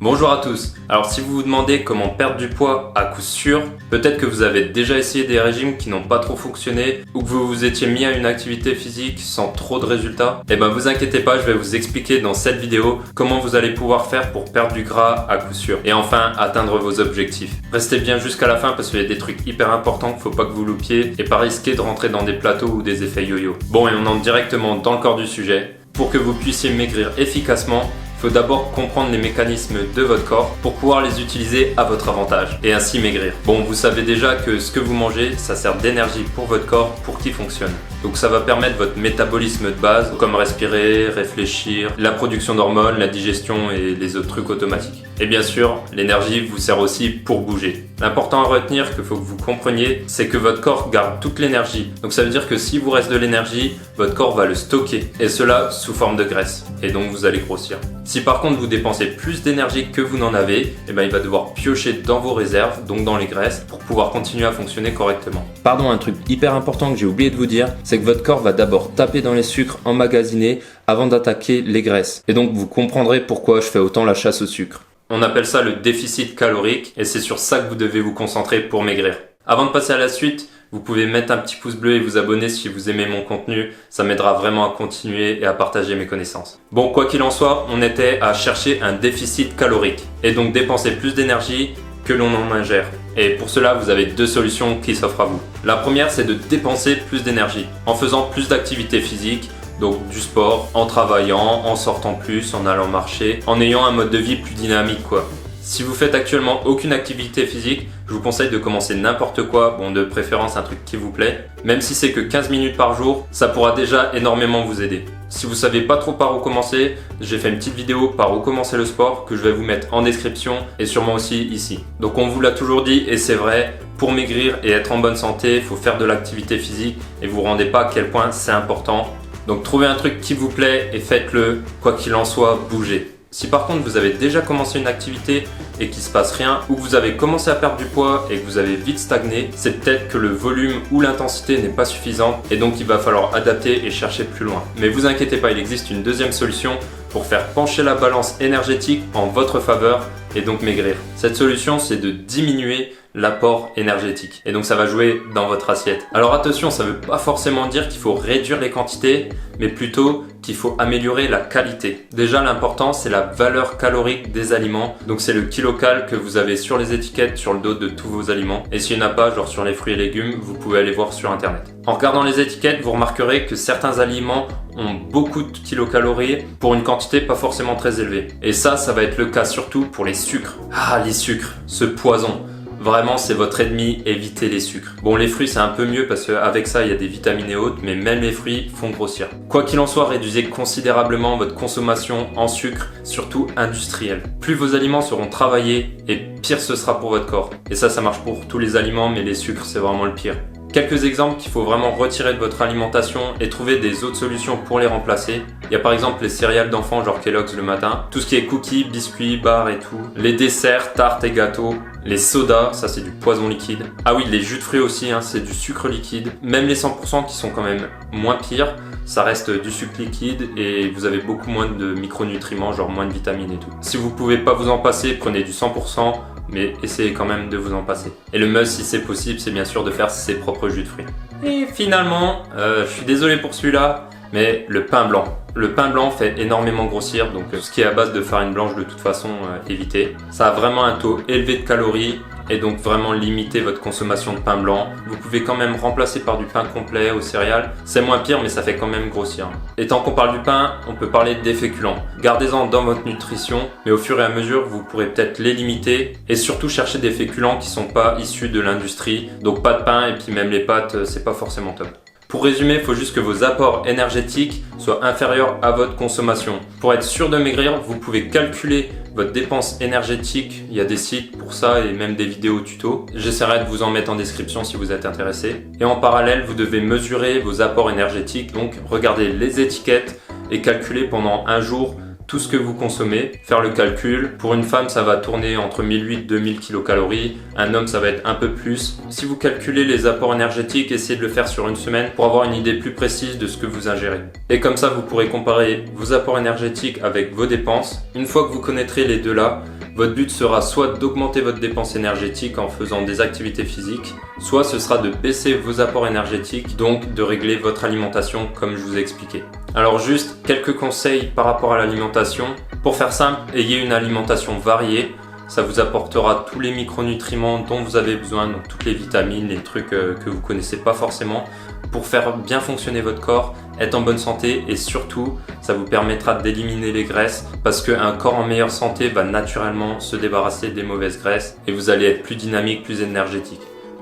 Bonjour à tous. Alors si vous vous demandez comment perdre du poids à coup sûr, peut-être que vous avez déjà essayé des régimes qui n'ont pas trop fonctionné ou que vous vous étiez mis à une activité physique sans trop de résultats, et ben vous inquiétez pas, je vais vous expliquer dans cette vidéo comment vous allez pouvoir faire pour perdre du gras à coup sûr et enfin atteindre vos objectifs. Restez bien jusqu'à la fin parce qu'il y a des trucs hyper importants qu'il faut pas que vous loupiez et pas risquer de rentrer dans des plateaux ou des effets yo-yo. Bon, et on entre directement dans le corps du sujet. Pour que vous puissiez maigrir efficacement, il faut d'abord comprendre les mécanismes de votre corps pour pouvoir les utiliser à votre avantage et ainsi maigrir. Bon, vous savez déjà que ce que vous mangez, ça sert d'énergie pour votre corps pour qu'il fonctionne. Donc ça va permettre votre métabolisme de base, comme respirer, réfléchir, la production d'hormones, la digestion et les autres trucs automatiques. Et bien sûr, l'énergie vous sert aussi pour bouger. L'important à retenir qu'il faut que vous compreniez, c'est que votre corps garde toute l'énergie. Donc ça veut dire que si vous reste de l'énergie, votre corps va le stocker. Et cela sous forme de graisse. Et donc vous allez grossir. Si par contre vous dépensez plus d'énergie que vous n'en avez, il va devoir piocher dans vos réserves, donc dans les graisses, pour pouvoir continuer à fonctionner correctement. Pardon, un truc hyper important que j'ai oublié de vous dire, c'est que votre corps va d'abord taper dans les sucres emmagasinés avant d'attaquer les graisses. Et donc vous comprendrez pourquoi je fais autant la chasse au sucre. On appelle ça le déficit calorique et c'est sur ça que vous devez vous concentrer pour maigrir. Avant de passer à la suite, vous pouvez mettre un petit pouce bleu et vous abonner si vous aimez mon contenu. Ça m'aidera vraiment à continuer et à partager mes connaissances. Bon, quoi qu'il en soit, on était à chercher un déficit calorique et donc dépenser plus d'énergie que l'on en ingère. Et pour cela, vous avez deux solutions qui s'offrent à vous. La première, c'est de dépenser plus d'énergie en faisant plus d'activités physiques, donc du sport, en travaillant, en sortant plus, en allant marcher, en ayant un mode de vie plus dynamique quoi. Si vous faites actuellement aucune activité physique, je vous conseille de commencer n'importe quoi, bon de préférence un truc qui vous plaît. Même si c'est que 15 minutes par jour, ça pourra déjà énormément vous aider. Si vous savez pas trop par où commencer, j'ai fait une petite vidéo par où commencer le sport que je vais vous mettre en description et sûrement aussi ici. Donc on vous l'a toujours dit et c'est vrai, pour maigrir et être en bonne santé, il faut faire de l'activité physique et vous vous rendez pas à quel point c'est important. Donc trouvez un truc qui vous plaît et faites-le, quoi qu'il en soit, bougez. Si par contre vous avez déjà commencé une activité et qu'il ne se passe rien, ou que vous avez commencé à perdre du poids et que vous avez vite stagné, c'est peut-être que le volume ou l'intensité n'est pas suffisante et donc il va falloir adapter et chercher plus loin. Mais vous inquiétez pas, il existe une deuxième solution pour faire pencher la balance énergétique en votre faveur et donc maigrir. Cette solution, c'est de diminuer l'apport énergétique et donc ça va jouer dans votre assiette. Alors attention, ça ne veut pas forcément dire qu'il faut réduire les quantités, mais plutôt qu'il faut améliorer la qualité. Déjà, l'important, c'est la valeur calorique des aliments. Donc c'est le kilocal que vous avez sur les étiquettes, sur le dos de tous vos aliments. Et s'il n'y en a pas, genre sur les fruits et légumes, vous pouvez aller voir sur internet. En regardant les étiquettes, vous remarquerez que certains aliments ont beaucoup de kilocalories pour une quantité pas forcément très élevée. Et ça va être le cas surtout pour les sucres. Ah, les sucres, ce poison. Vraiment, c'est votre ennemi, évitez les sucres. Bon, les fruits, c'est un peu mieux parce qu'avec ça, il y a des vitamines et autres, mais même les fruits font grossir. Quoi qu'il en soit, réduisez considérablement votre consommation en sucre, surtout industriel. Plus vos aliments seront travaillés et pire ce sera pour votre corps. Et ça marche pour tous les aliments, mais les sucres, c'est vraiment le pire. Quelques exemples qu'il faut vraiment retirer de votre alimentation et trouver des autres solutions pour les remplacer. Il y a par exemple les céréales d'enfants genre Kellogg's le matin, tout ce qui est cookies, biscuits, bars et tout, les desserts, tartes et gâteaux, les sodas, ça c'est du poison liquide. Ah oui, les jus de fruits aussi, c'est du sucre liquide. Même les 100% qui sont quand même moins pires, ça reste du sucre liquide et vous avez beaucoup moins de micronutriments, genre moins de vitamines et tout. Si vous pouvez pas vous en passer, prenez du 100%. Mais essayez quand même de vous en passer. Et le must, si c'est possible, c'est bien sûr de faire ses propres jus de fruits. Et finalement, je suis désolé pour celui-là, mais le pain blanc. Le pain blanc fait énormément grossir, donc ce qui est à base de farine blanche, de toute façon, évitez. Ça a vraiment un taux élevé de calories et donc vraiment limiter votre consommation de pain blanc. Vous pouvez quand même remplacer par du pain complet aux céréales. C'est moins pire, mais ça fait quand même grossir. Et tant qu'on parle du pain, on peut parler des féculents. Gardez-en dans votre nutrition, mais au fur et à mesure, vous pourrez peut-être les limiter et surtout chercher des féculents qui sont pas issus de l'industrie. Donc pas de pain et puis même les pâtes, c'est pas forcément top. Pour résumer, il faut juste que vos apports énergétiques soient inférieurs à votre consommation. Pour être sûr de maigrir, vous pouvez calculer votre dépense énergétique. Il y a des sites pour ça et même des vidéos tuto. J'essaierai de vous en mettre en description si vous êtes intéressé. Et en parallèle, vous devez mesurer vos apports énergétiques. Donc, regardez les étiquettes et calculer pendant un jour tout ce que vous consommez, faire le calcul. Pour une femme, ça va tourner entre 1008 et 2000 kilocalories. Un homme, ça va être un peu plus. Si vous calculez les apports énergétiques, essayez de le faire sur une semaine pour avoir une idée plus précise de ce que vous ingérez. Et comme ça, vous pourrez comparer vos apports énergétiques avec vos dépenses. Une fois que vous connaîtrez les deux là, votre but sera soit d'augmenter votre dépense énergétique en faisant des activités physiques, soit ce sera de baisser vos apports énergétiques, donc de régler votre alimentation comme je vous ai expliqué. Alors juste quelques conseils par rapport à l'alimentation. Pour faire simple, ayez une alimentation variée. Ça vous apportera tous les micronutriments dont vous avez besoin, donc toutes les vitamines, les trucs que vous connaissez pas forcément, pour faire bien fonctionner votre corps, être en bonne santé et surtout, ça vous permettra d'éliminer les graisses parce qu'un corps en meilleure santé va naturellement se débarrasser des mauvaises graisses et vous allez être plus dynamique, plus énergétique.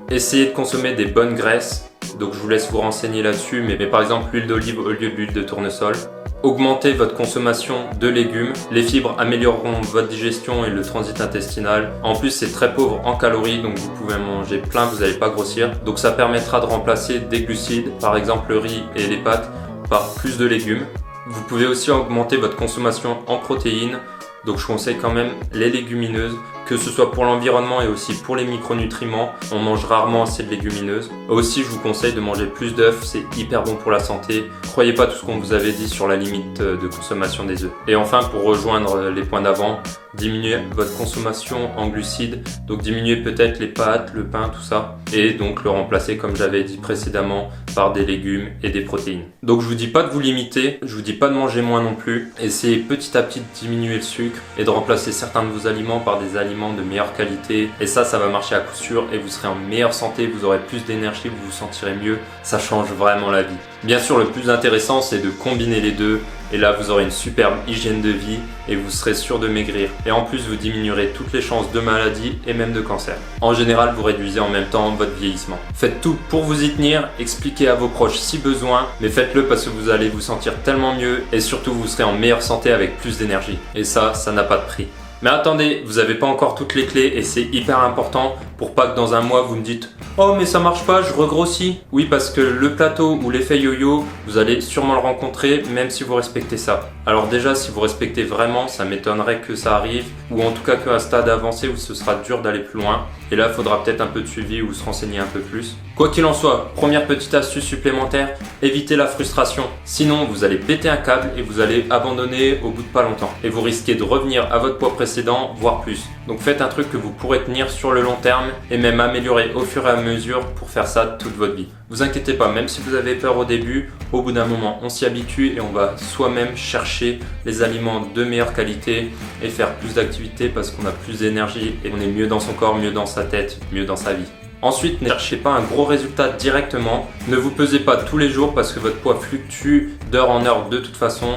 Essayez de consommer des bonnes graisses, donc je vous laisse vous renseigner là-dessus, mais par exemple l'huile d'olive au lieu de l'huile de tournesol. Augmentez votre consommation de légumes. Les fibres amélioreront votre digestion et le transit intestinal. En plus, c'est très pauvre en calories, donc vous pouvez en manger plein, vous n'allez pas grossir. Donc ça permettra de remplacer des glucides, par exemple le riz et les pâtes, par plus de légumes. Vous pouvez aussi augmenter votre consommation en protéines. Donc je conseille quand même les légumineuses, que ce soit pour l'environnement et aussi pour les micronutriments. On mange rarement assez de légumineuses. Aussi, je vous conseille de manger plus d'œufs, c'est hyper bon pour la santé. Croyez pas tout ce qu'on vous avait dit sur la limite de consommation des œufs. Et enfin, pour rejoindre les points d'avant, diminuez votre consommation en glucides. Donc diminuez peut-être les pâtes, le pain, tout ça. Et donc le remplacer, comme j'avais dit précédemment, par des légumes et des protéines. Donc je vous dis pas de vous limiter, je vous dis pas de manger moins non plus. Essayez petit à petit de diminuer le sucre et de remplacer certains de vos aliments par des aliments de meilleure qualité. Et ça va marcher à coup sûr et vous serez en meilleure santé, vous aurez plus d'énergie, vous vous sentirez mieux. Ça change vraiment la vie. Bien sûr, le plus intéressant, c'est de combiner les deux. Et là, vous aurez une superbe hygiène de vie et vous serez sûr de maigrir. Et en plus, vous diminuerez toutes les chances de maladie et même de cancer. En général, vous réduisez en même temps votre vieillissement. Faites tout pour vous y tenir, expliquez à vos proches si besoin, mais faites-le parce que vous allez vous sentir tellement mieux et surtout, vous serez en meilleure santé avec plus d'énergie. Et ça n'a pas de prix. Mais attendez, vous n'avez pas encore toutes les clés et c'est hyper important pour pas que dans un mois vous me dites « Oh mais ça marche pas, je regrossis ». Oui, parce que le plateau ou l'effet yo-yo, vous allez sûrement le rencontrer même si vous respectez ça. Alors déjà, si vous respectez vraiment, ça m'étonnerait que ça arrive ou en tout cas qu'à un stade avancé où ce sera dur d'aller plus loin. Et là, il faudra peut-être un peu de suivi ou se renseigner un peu plus. Quoi qu'il en soit, première petite astuce supplémentaire, évitez la frustration. Sinon, vous allez péter un câble et vous allez abandonner au bout de pas longtemps. Et vous risquez de revenir à votre poids précédent, voire plus. Donc faites un truc que vous pourrez tenir sur le long terme et même améliorer au fur et à mesure pour faire ça toute votre vie. Vous inquiétez pas, même si vous avez peur au début, au bout d'un moment, on s'y habitue et on va soi-même chercher les aliments de meilleure qualité et faire plus d'activités parce qu'on a plus d'énergie et on est mieux dans son corps, mieux dans sa tête, mieux dans sa vie. Ensuite, ne cherchez pas un gros résultat directement. Ne vous pesez pas tous les jours parce que votre poids fluctue d'heure en heure de toute façon.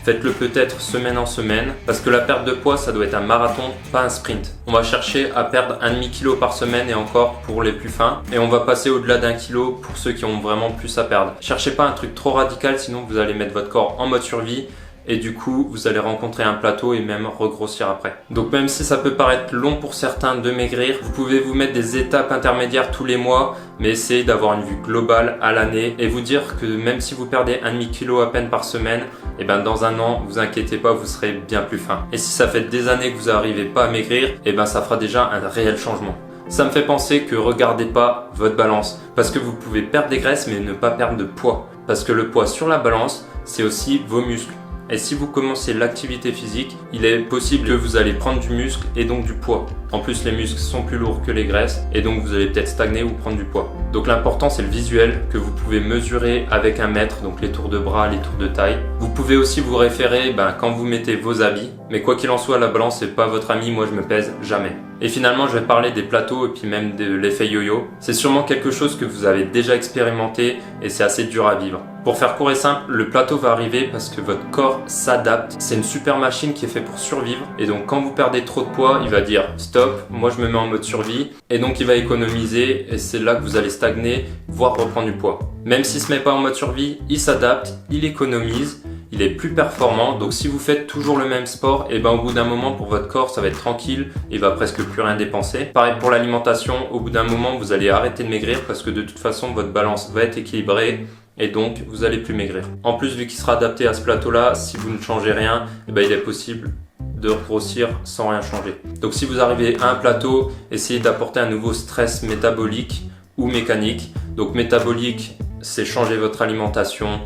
Faites-le peut-être semaine en semaine parce que la perte de poids, ça doit être un marathon, pas un sprint. On va chercher à perdre 1,5 kg par semaine et encore pour les plus fins. Et on va passer au-delà d'1 kg pour ceux qui ont vraiment plus à perdre. Cherchez pas un truc trop radical, sinon vous allez mettre votre corps en mode survie. Et du coup, vous allez rencontrer un plateau et même regrossir après. Donc même si ça peut paraître long pour certains de maigrir, vous pouvez vous mettre des étapes intermédiaires tous les mois, mais essayez d'avoir une vue globale à l'année et vous dire que même si vous perdez 1,5 kg à peine par semaine, et ben dans un an, vous inquiétez pas, vous serez bien plus fin. Et si ça fait des années que vous n'arrivez pas à maigrir, et ben ça fera déjà un réel changement. Ça me fait penser que regardez pas votre balance, parce que vous pouvez perdre des graisses mais ne pas perdre de poids. Parce que le poids sur la balance, c'est aussi vos muscles. Et si vous commencez l'activité physique, il est possible que vous allez prendre du muscle et donc du poids. En plus, les muscles sont plus lourds que les graisses et donc vous allez peut-être stagner ou prendre du poids. Donc l'important, c'est le visuel que vous pouvez mesurer avec un mètre, donc les tours de bras, les tours de taille. Vous pouvez aussi vous référer quand vous mettez vos habits. Mais quoi qu'il en soit, la balance n'est pas votre ami, moi je me pèse jamais. Et finalement, je vais parler des plateaux et puis même de l'effet yo-yo. C'est sûrement quelque chose que vous avez déjà expérimenté et c'est assez dur à vivre. Pour faire court et simple, le plateau va arriver parce que votre corps s'adapte. C'est une super machine qui est faite pour survivre. Et donc quand vous perdez trop de poids, il va dire stop, moi je me mets en mode survie. Et donc il va économiser et c'est là que vous allez stagner, voire reprendre du poids. Même s'il ne se met pas en mode survie, il s'adapte, il économise. Il est plus performant, donc si vous faites toujours le même sport, et au bout d'un moment pour votre corps ça va être tranquille, il va presque plus rien dépenser. Pareil pour l'alimentation, au bout d'un moment vous allez arrêter de maigrir parce que de toute façon votre balance va être équilibrée et donc vous allez plus maigrir. En plus vu qu'il sera adapté à ce plateau là, si vous ne changez rien, il est possible de grossir sans rien changer. Donc si vous arrivez à un plateau, essayez d'apporter un nouveau stress métabolique ou mécanique. Donc métabolique, c'est changer votre alimentation.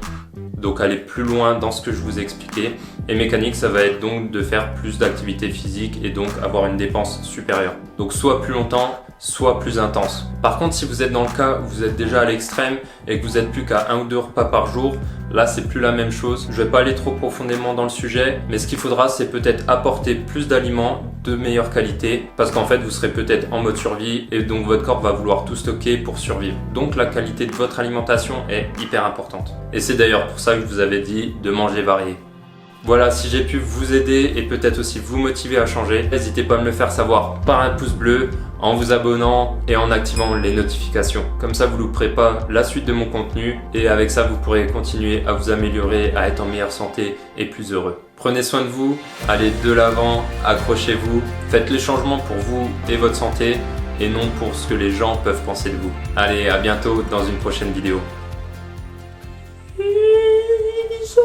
Donc allez plus loin dans ce que je vous ai expliqué. Et mécanique, ça va être donc de faire plus d'activité physique et donc avoir une dépense supérieure. Donc soit plus longtemps, soit plus intense. Par contre, si vous êtes dans le cas où vous êtes déjà à l'extrême et que vous êtes plus qu'à 1 ou 2 repas par jour, là c'est plus la même chose. Je vais pas aller trop profondément dans le sujet, mais ce qu'il faudra c'est peut-être apporter plus d'aliments de meilleure qualité parce qu'en fait vous serez peut-être en mode survie et donc votre corps va vouloir tout stocker pour survivre. Donc la qualité de votre alimentation est hyper importante. Et c'est d'ailleurs pour ça que je vous avais dit de manger varié. Voilà, si j'ai pu vous aider et peut-être aussi vous motiver à changer, n'hésitez pas à me le faire savoir par un pouce bleu, en vous abonnant et en activant les notifications. Comme ça, vous ne louperez pas la suite de mon contenu et avec ça, vous pourrez continuer à vous améliorer, à être en meilleure santé et plus heureux. Prenez soin de vous, allez de l'avant, accrochez-vous, faites les changements pour vous et votre santé et non pour ce que les gens peuvent penser de vous. Allez, à bientôt dans une prochaine vidéo. Bisous.